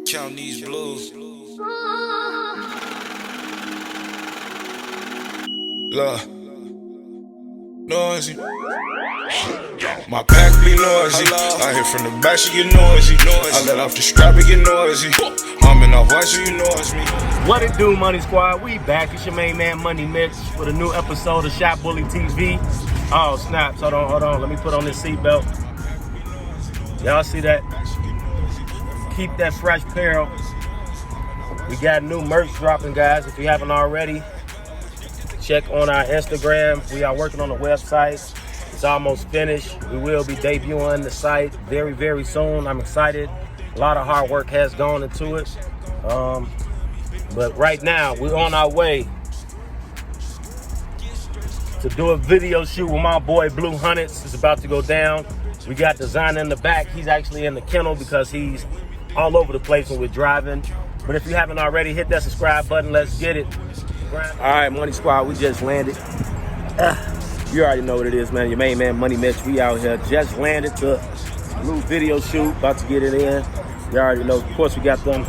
Count these blues. Look, noisy. My pack be noisy. I hear from the back, she get noisy. I let off the strap, it get noisy. I'm in off white, so you know it's me. What it do, Money Squad? We back. It's your main man, Money Mitch, with a new episode of Shop Bully TV. Oh, snaps. Hold on. Let me put on this seatbelt. Y'all see that? Keep that fresh apparel. We got new merch dropping, guys. If you haven't already, check on our Instagram. We are working on the website. It's almost finished. We will be debuting the site very, very soon. I'm excited. A lot of hard work has gone into it. But right now, we're on our way to do a video shoot with my boy Blue Hunnits. It's about to go down. We got Designer in the back. He's actually in the kennel because he's all over the place when we're driving. But if you haven't already, hit that subscribe button. Let's get it. All right, Money Squad, we just landed. You already know what it is, man. Your main man, Money Mitch. We out here. Just landed to a new video shoot. About to get it in. You already know. Of course, we got them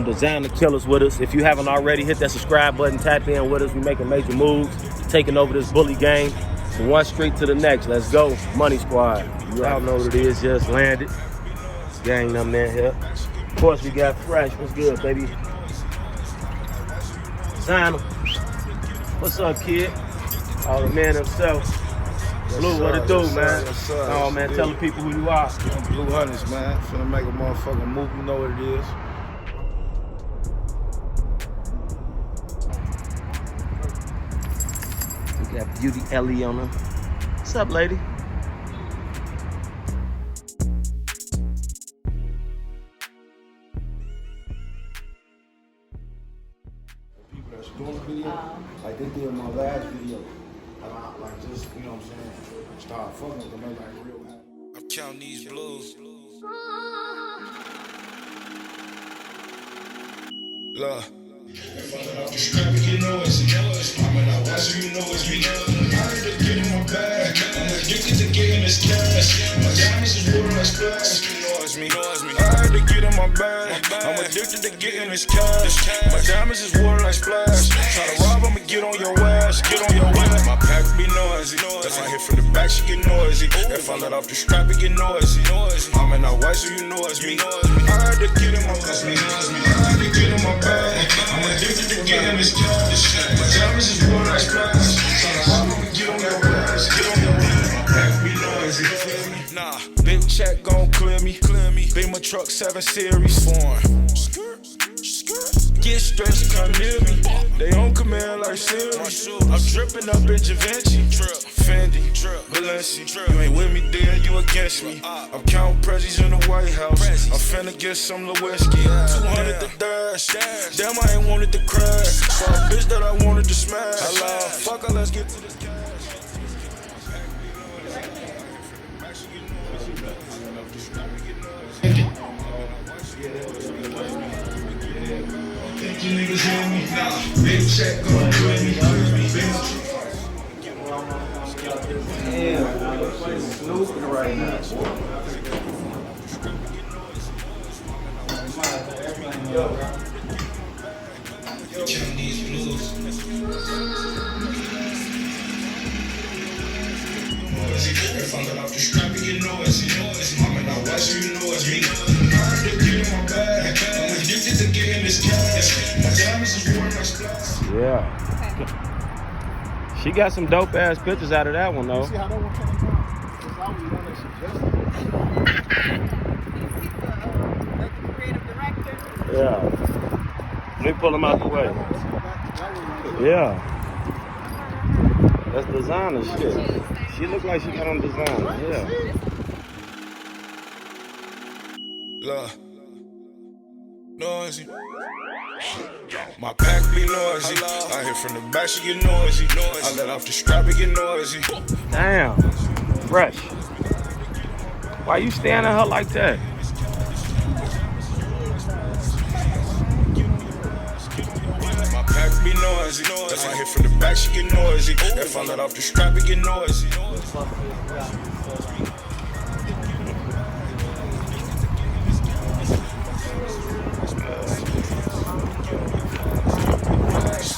Designer killers with us. If you haven't already, hit that subscribe button. Tap in with us. We making major moves. Taking over this bully game from one street to the next. Let's go, Money Squad. You all know what it is. Just landed. Gang them in here. Of course, we got Fresh. What's good, baby? Designer. What's up, kid? Oh, the man himself. Blue, what it do, man? Oh, man, tell the people who you are. Blue Hunnits, man. Finna make a motherfucking move. You know what it is. We got Beauty Ellie on her. What's up, lady? People that's doing the video, like they did my last video. Like just, you know what I'm saying? Start fucking with them, they like real happy. I'm counting these blues. Look. If I let off the strap, it get noisy. I'm in out so you know it's me. I had to get in my bag. I'm addicted to getting this cash. My diamonds is water like splash. Me. I had to get in my bag. I'm addicted to getting this cash. My diamonds is water like splash. Try to rob, I'ma get on your ass. Get on your ass. My pack be noisy. If I hit from the back, she get noisy. If I let off the strap, it get noisy. I'm in out white, so you know it's me. I had to get in my bag. I had to get in my bag. I'm addicted to getting this cash. My diamonds is water like splash. Try to rob, I'ma get on your ass. Get on your ass. My pack be noisy. Nah, big check gon' clear me. Beamer truck 7 series. Foreign. Get stressed, come near me. They on command like Siri. I'm dripping up in Givenchy. Fendi, Balenci. You ain't with me, then you against me. I'm counting prezzies in the White House. I'm finna get some Lewinsky. 200 the dash. Damn, I ain't wanted to crash. Saw a bitch that I wanted to smash. Fuck her, let's get to this cash. You niggas hear me? Nah, big check gon' clear me. Damn, snooping right now. Count these blues. If I let off the strap, it get noisy. I'm in out white, so you know it's me. I had to get in my bag. I'm addicted to getting this cash. My diamonds is water like splash. Yeah. She got some dope ass pictures out of that one though. See how that one came out? It's always one that suggested. Yeah. Let me pull him out the way. Yeah. That's designer shit. She look like she got on designer. Yeah. Look. Noisy. My pack be noisy. I hear from the back, she get noisy. I let off the strap, it get noisy. Damn. Fresh. Why you staring at her like that? My pack be noisy. If I hit from the back, she get noisy. If I let off the strap, it get noisy.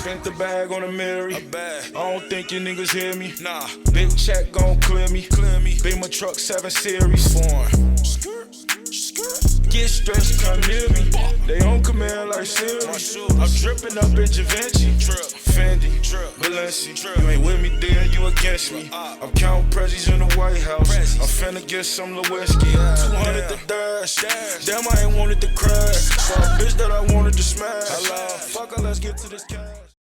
Spent the bag on a Mary. I don't think you niggas hear me. Nah. Big check gon' clear me. Beam my truck 7 Series. Foreign. Get stressed, come near me. They on command like Siri. I'm dripping up in Givenchy. Fendi, Balenci. You ain't with me, then you against me. I'm counting prezzies in the White House. I'm finna get some Lewinsky. 200 the dash. Damn, I ain't wanted to crash. Saw a bitch that I wanted to smash. Fuck her, let's get to this cash.